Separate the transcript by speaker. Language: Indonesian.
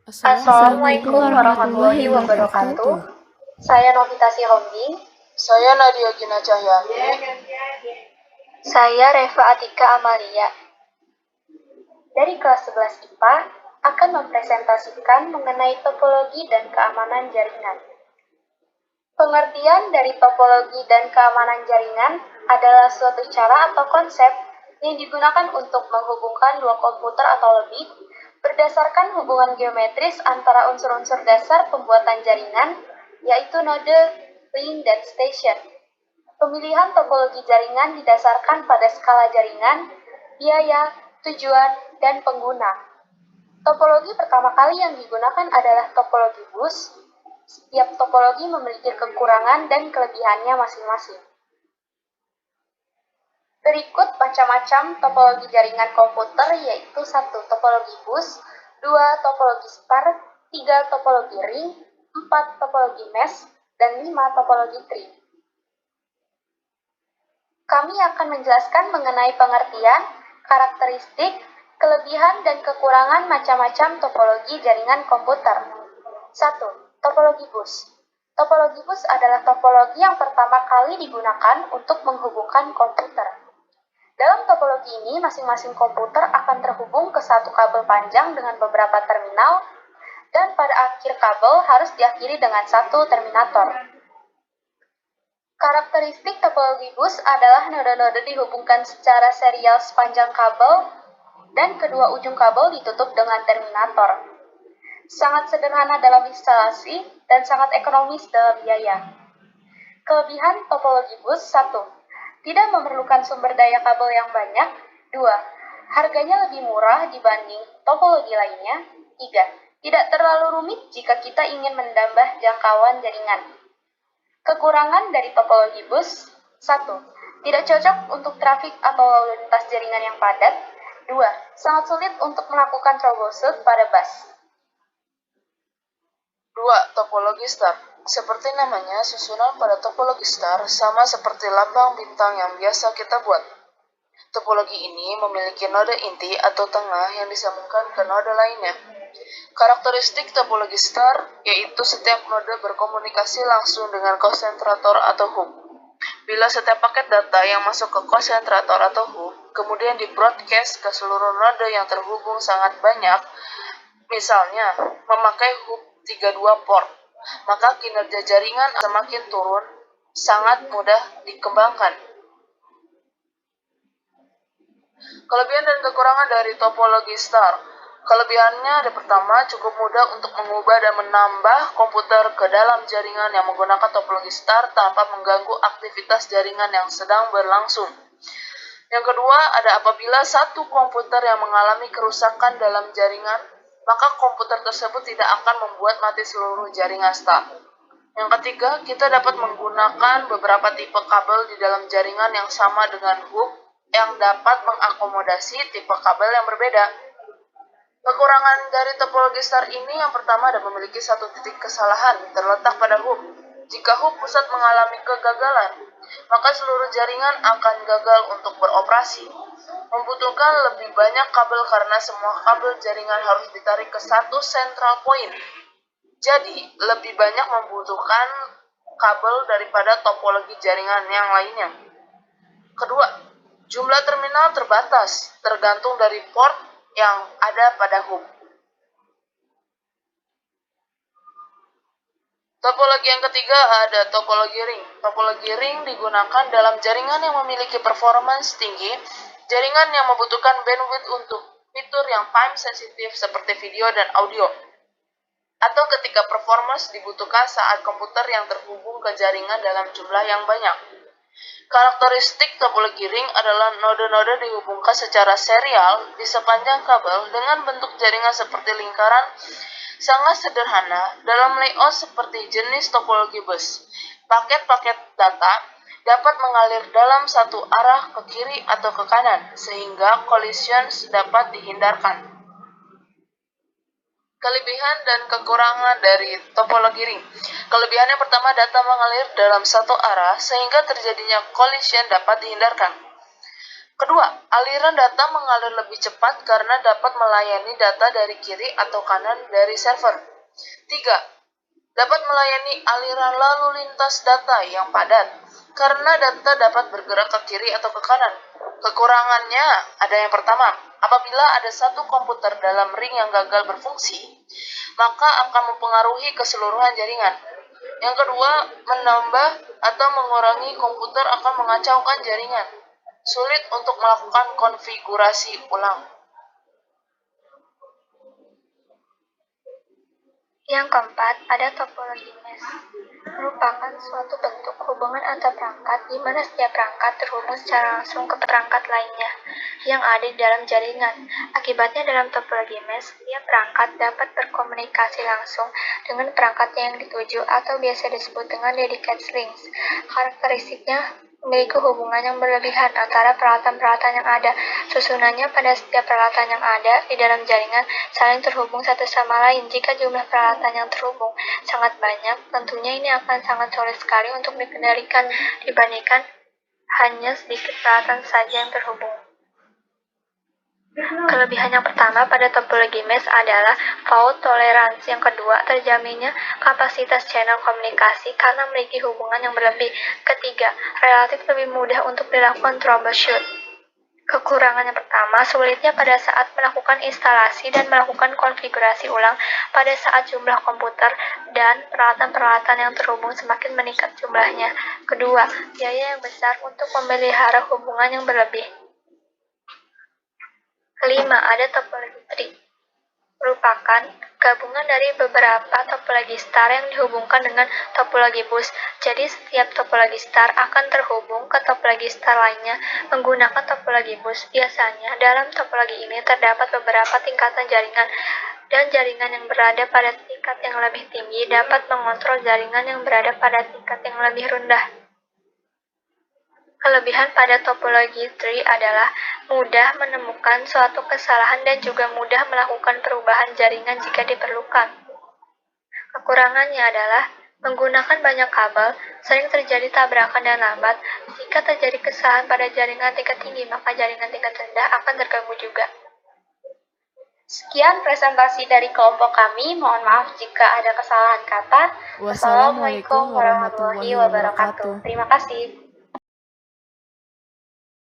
Speaker 1: Assalamualaikum warahmatullahi wabarakatuh. Saya Novita Sihombing.
Speaker 2: Saya Nadia Gina Cahyani.
Speaker 1: Saya Reva Atika Amalia. Dari kelas 11 IPA akan mempresentasikan mengenai topologi dan keamanan jaringan. Pengertian dari topologi dan keamanan jaringan adalah suatu cara atau konsep yang digunakan untuk menghubungkan dua komputer atau lebih berdasarkan hubungan geometris antara unsur-unsur dasar pembuatan jaringan, yaitu node, link, dan station. Pemilihan topologi jaringan didasarkan pada skala jaringan, biaya, tujuan, dan pengguna. Topologi pertama kali yang digunakan adalah topologi bus. Setiap topologi memiliki kekurangan dan kelebihannya masing-masing. Berikut macam-macam topologi jaringan komputer, yaitu 1. Topologi bus, 2. Topologi star, 3. Topologi ring, 4. Topologi mesh, dan 5. Topologi tree. Kami akan menjelaskan mengenai pengertian, karakteristik, kelebihan, dan kekurangan macam-macam topologi jaringan komputer. 1. Topologi bus. Topologi bus adalah topologi yang pertama kali digunakan untuk menghubungkan komputer. Dalam topologi ini, masing-masing komputer akan terhubung ke satu kabel panjang dengan beberapa terminal, dan pada akhir kabel harus diakhiri dengan satu terminator. Karakteristik topologi bus adalah node-node dihubungkan secara serial sepanjang kabel, dan kedua ujung kabel ditutup dengan terminator. Sangat sederhana dalam instalasi dan sangat ekonomis dalam biaya. Kelebihan topologi bus: 1. Tidak memerlukan sumber daya kabel yang banyak. 2. Harganya lebih murah dibanding topologi lainnya. 3. Tidak terlalu rumit jika kita ingin menambah jangkauan jaringan. Kekurangan dari topologi bus: 1. Tidak cocok untuk trafik atau lalu lintas jaringan yang padat. 2. Sangat sulit untuk melakukan troubleshoot pada bus.
Speaker 2: 2. Topologi star. Seperti namanya, susunan pada topologi star sama seperti lambang bintang yang biasa kita buat. Topologi ini memiliki node inti atau tengah yang disambungkan ke node lainnya. Karakteristik topologi star yaitu setiap node berkomunikasi langsung dengan konsentrator atau hub. Bila setiap paket data yang masuk ke konsentrator atau hub kemudian di-broadcast ke seluruh node yang terhubung sangat banyak, misalnya memakai hub 32 port, maka kinerja jaringan semakin turun, sangat mudah dikembangkan. Kelebihan dan kekurangan dari topologi star. Kelebihannya ada pertama, cukup mudah untuk mengubah dan menambah komputer ke dalam jaringan yang menggunakan topologi star tanpa mengganggu aktivitas jaringan yang sedang berlangsung. Yang kedua, ada apabila satu komputer yang mengalami kerusakan dalam jaringan, maka komputer tersebut tidak akan membuat mati seluruh jaringan star. Yang ketiga, kita dapat menggunakan beberapa tipe kabel di dalam jaringan yang sama dengan hub yang dapat mengakomodasi tipe kabel yang berbeda. Kekurangan dari topologi star ini yang pertama ada memiliki satu titik kesalahan terletak pada hub. Jika hub pusat mengalami kegagalan, maka seluruh jaringan akan gagal untuk beroperasi. Membutuhkan lebih banyak kabel karena semua kabel jaringan harus ditarik ke satu central point. Jadi, lebih banyak membutuhkan kabel daripada topologi jaringan yang lainnya. Kedua, jumlah terminal terbatas, tergantung dari port yang ada pada hub. Topologi yang ketiga ada topologi ring. Topologi ring digunakan dalam jaringan yang memiliki performance tinggi, jaringan yang membutuhkan bandwidth untuk fitur yang time sensitif seperti video dan audio, atau ketika performance dibutuhkan saat komputer yang terhubung ke jaringan dalam jumlah yang banyak. Karakteristik topologi ring adalah node-node dihubungkan secara serial di sepanjang kabel dengan bentuk jaringan seperti lingkaran, sangat sederhana dalam layout seperti jenis topologi bus. Paket-paket data dapat mengalir dalam satu arah ke kiri atau ke kanan, sehingga collision dapat dihindarkan. Kelebihan dan kekurangan dari topologi ring. Kelebihan yang pertama, data mengalir dalam satu arah sehingga terjadinya collision dapat dihindarkan. Kedua, aliran data mengalir lebih cepat karena dapat melayani data dari kiri atau kanan dari server. Tiga, dapat melayani aliran lalu lintas data yang padat karena data dapat bergerak ke kiri atau ke kanan. Kekurangannya ada yang pertama, apabila ada satu komputer dalam ring yang gagal berfungsi, maka akan mempengaruhi keseluruhan jaringan. Yang kedua, menambah atau mengurangi komputer akan mengacaukan jaringan. Sulit untuk melakukan konfigurasi ulang.
Speaker 1: Yang keempat, ada topologi mesh. Merupakan suatu bentuk hubungan antar perangkat di mana setiap perangkat terhubung secara langsung ke perangkat lainnya yang ada di dalam jaringan. Akibatnya dalam topologi mesh, setiap perangkat dapat berkomunikasi langsung dengan perangkat yang dituju atau biasa disebut dengan dedicated links. Karakteristiknya memiliki hubungan yang berlebihan antara peralatan-peralatan yang ada. Susunannya pada setiap peralatan yang ada di dalam jaringan saling terhubung satu sama lain. Jika jumlah peralatan yang terhubung sangat banyak, tentunya ini akan sangat sulit sekali untuk dikendalikan dibandingkan hanya sedikit peralatan saja yang terhubung. Kelebihan yang pertama pada topologi mesh adalah fault tolerance. Yang kedua, terjaminnya kapasitas channel komunikasi karena memiliki hubungan yang berlebih. Ketiga, relatif lebih mudah untuk dilakukan troubleshoot. Kekurangan yang pertama, sulitnya pada saat melakukan instalasi dan melakukan konfigurasi ulang pada saat jumlah komputer dan peralatan-peralatan yang terhubung semakin meningkat jumlahnya. Kedua, biaya yang besar untuk memelihara hubungan yang berlebih. Kelima, ada topologi tree. Merupakan gabungan dari beberapa topologi star yang dihubungkan dengan topologi bus. Jadi setiap topologi star akan terhubung ke topologi star lainnya menggunakan topologi bus. Biasanya dalam topologi ini terdapat beberapa tingkatan jaringan, dan jaringan yang berada pada tingkat yang lebih tinggi dapat mengontrol jaringan yang berada pada tingkat yang lebih rendah. Kelebihan pada topologi tree adalah mudah menemukan suatu kesalahan dan juga mudah melakukan perubahan jaringan jika diperlukan. Kekurangannya adalah menggunakan banyak kabel, sering terjadi tabrakan dan lambat. Jika terjadi kesalahan pada jaringan tingkat tinggi, maka jaringan tingkat rendah akan terganggu juga. Sekian presentasi dari kelompok kami. Mohon maaf jika ada kesalahan kata.
Speaker 3: Wassalamualaikum warahmatullahi wabarakatuh.
Speaker 1: Terima kasih.